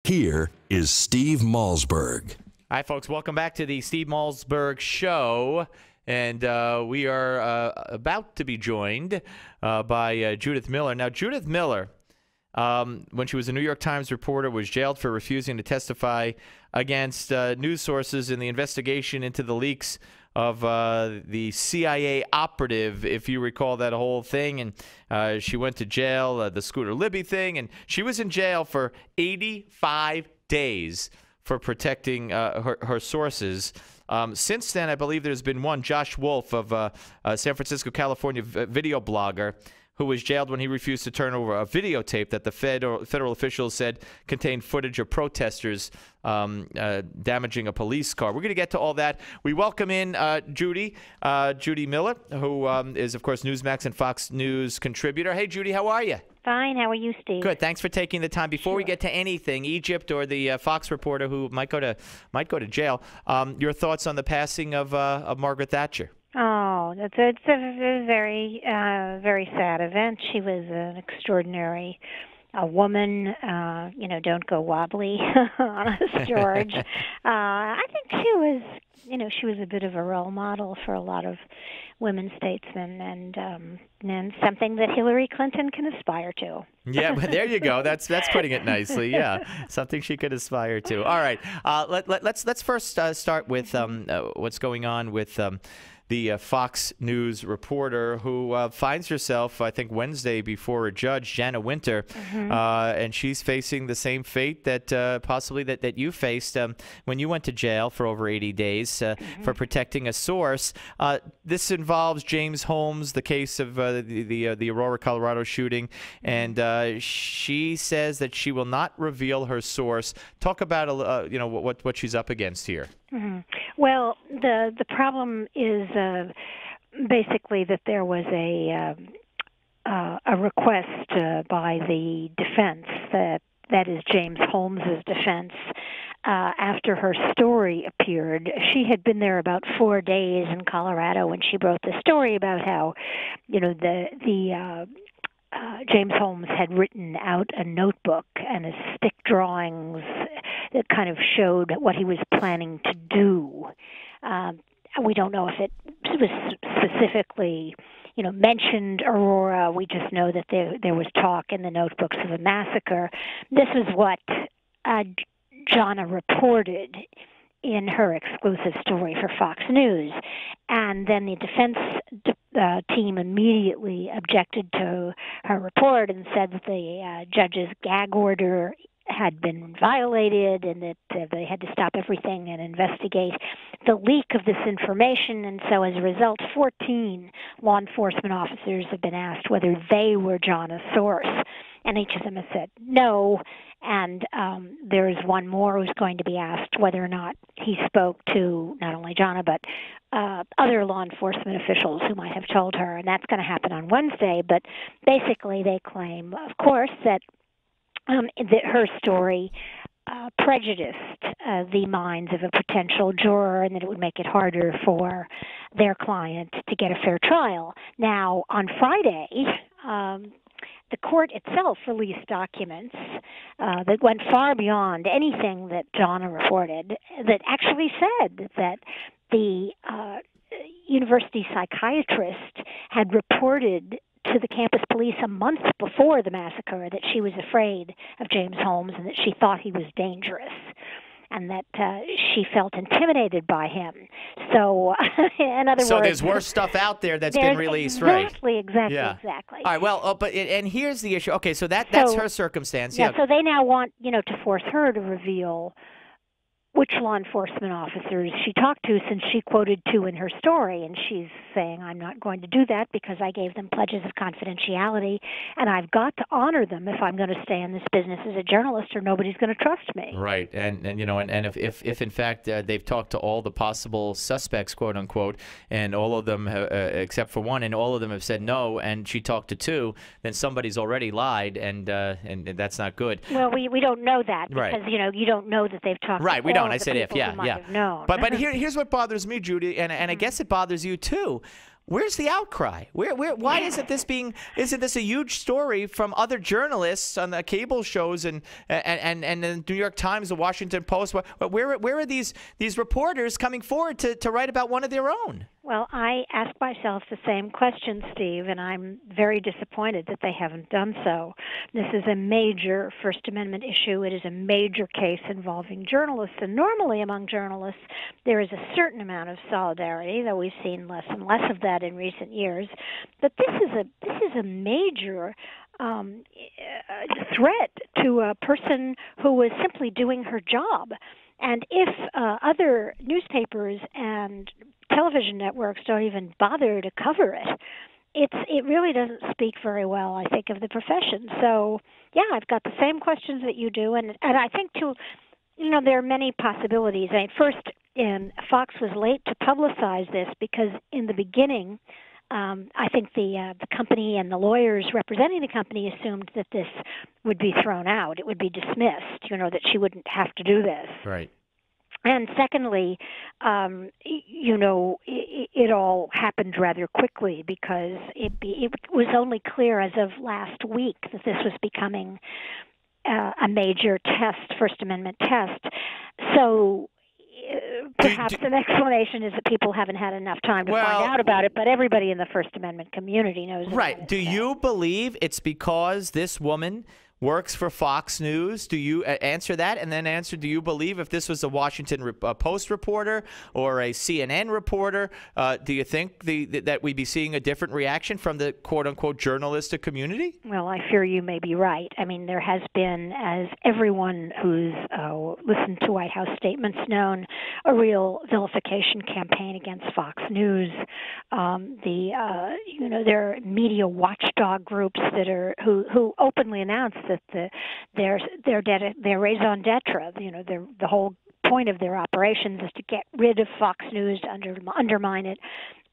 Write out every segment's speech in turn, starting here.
Here is Steve Malzberg. Hi, folks. Welcome back to the Steve Malzberg Show. And we are about to be joined by Judith Miller. Now, Judith Miller, when she was a New York Times reporter, was jailed for refusing to testify against news sources in the investigation into the leaks of the CIA operative, if you recall that whole thing. And she went to jail, the Scooter Libby thing, and she was in jail for 85 days for protecting her sources. Since then, I believe there's been one, Josh Wolf of San Francisco, California, video blogger, who was jailed when he refused to turn over a videotape that the federal officials said contained footage of protesters damaging a police car. We're going to get to all that. We welcome in Judy Miller, who is, of course, Newsmax and Fox News contributor. Hey, Judy, how are you? Fine. How are you, Steve? Good. Thanks for taking the time. Before we get to anything, Egypt or the Fox reporter who might go to jail, your thoughts on the passing of Margaret Thatcher? Oh, it's a very, very sad event. She was an extraordinary woman. Don't go wobbly, honest George. I think she was a bit of a role model for a lot of women statesmen, and something that Hillary Clinton can aspire to. Yeah, but there you go. That's putting it nicely. Yeah, something she could aspire to. All right, let's first start with what's going on with the Fox News reporter who finds herself, I think, Wednesday before a judge, Jana Winter, and she's facing the same fate that possibly that you faced when you went to jail for over 80 days for protecting a source. This involves James Holmes, the case of the Aurora, Colorado shooting, and she says that she will not reveal her source. Talk about what she's up against here. Well, the problem is basically that there was a request by the defense, that is James Holmes's defense, after her story appeared. She had been there about 4 days in Colorado when she wrote the story about how, James Holmes had written out a notebook and a stick drawings that kind of showed what he was planning to do. We don't know if it was specifically, mentioned Aurora. We just know that there was talk in the notebooks of a massacre. This is what Jana reported in her exclusive story for Fox News. And then the defense team immediately objected to her report and said that the judge's gag order had been violated and that they had to stop everything and investigate the leak of this information. And so as a result, 14 law enforcement officers have been asked whether they were Jana's source. And each of them has said no. And there is one more who's going to be asked whether or not he spoke to not only Jana, but other law enforcement officials who might have told her. And that's going to happen on Wednesday. But basically they claim, of course, that her story prejudiced the minds of a potential juror and that it would make it harder for their client to get a fair trial. Now, on Friday, the court itself released documents that went far beyond anything that Jana reported, that actually said that the university psychiatrist had reported to the campus police a month before the massacre that she was afraid of James Holmes and that she thought he was dangerous and that she felt intimidated by him. So, in other words... So there's worse stuff out there that's been released, right? Exactly. All right, well, and here's the issue. Okay, so that's her circumstance. Yeah, so they now want, to force her to reveal which law enforcement officers she talked to, since she quoted two in her story, and she's saying, I'm not going to do that because I gave them pledges of confidentiality, and I've got to honor them if I'm going to stay in this business as a journalist, or nobody's going to trust me. Right, and if in fact they've talked to all the possible suspects, quote unquote, and all of them, except for one, and all of them have said no, and she talked to two, then somebody's already lied, and that's not good. Well, we don't know that because right. You don't know that they've talked. Right, to we don't. I the said if, yeah. But But here's what bothers me, Judy, and I guess it bothers you too. Where's the outcry? Why isn't this a huge story from other journalists on the cable shows and the New York Times, the Washington Post? Where are these reporters coming forward to write about one of their own? Well, I ask myself the same question, Steve, and I'm very disappointed that they haven't done so. This is a major First Amendment issue. It is a major case involving journalists, and normally among journalists there is a certain amount of solidarity, though we've seen less and less of that in recent years. But this is a major threat to a person who was simply doing her job. And if other newspapers and television networks don't even bother to cover it, it really doesn't speak very well, I think, of the profession. So, yeah, I've got the same questions that you do, and I think there are many possibilities. First, Fox was late to publicize this because in the beginning, I think the company and the lawyers representing the company assumed that this would be thrown out. It would be dismissed, that she wouldn't have to do this. Right. And secondly, it all happened rather quickly because it was only clear as of last week that this was becoming a major First Amendment test. So perhaps an explanation is that people haven't had enough time to find out about it, but everybody in the First Amendment community knows about it. Right. Do you believe it's because this woman works for Fox News? Do you answer that, and then answer, do you believe if this was a Washington Post reporter or a CNN reporter, do you think that we'd be seeing a different reaction from the quote-unquote journalistic community? Well, I fear you may be right. I mean, there has been, as everyone who's listened to White House statements known, a real vilification campaign against Fox News. There are media watchdog groups that who openly announce that their raison d'etre, the whole point of their operations is to get rid of Fox News, to undermine it.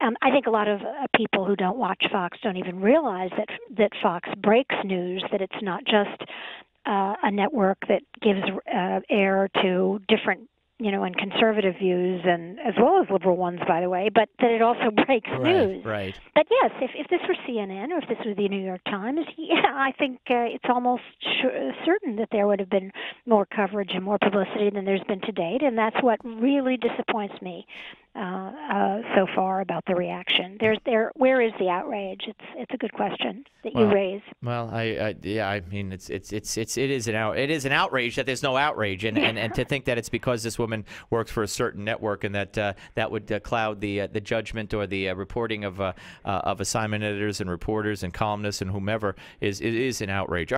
I think a lot of people who don't watch Fox don't even realize that Fox breaks news, that it's not just a network that gives air to different and conservative views, and as well as liberal ones, by the way, but that it also breaks news. Right. But yes, if this were CNN or if this were the New York Times, I think it's almost certain that there would have been more coverage and more publicity than there's been to date, and that's what really disappoints me so far about the reaction. Where is the outrage? It's a good question that you raise. Well, I mean, it is an outrage that there's no outrage, and to think that it's because this woman works for a certain network and that would cloud the judgment or the reporting of assignment editors and reporters and columnists and whomever is an outrage.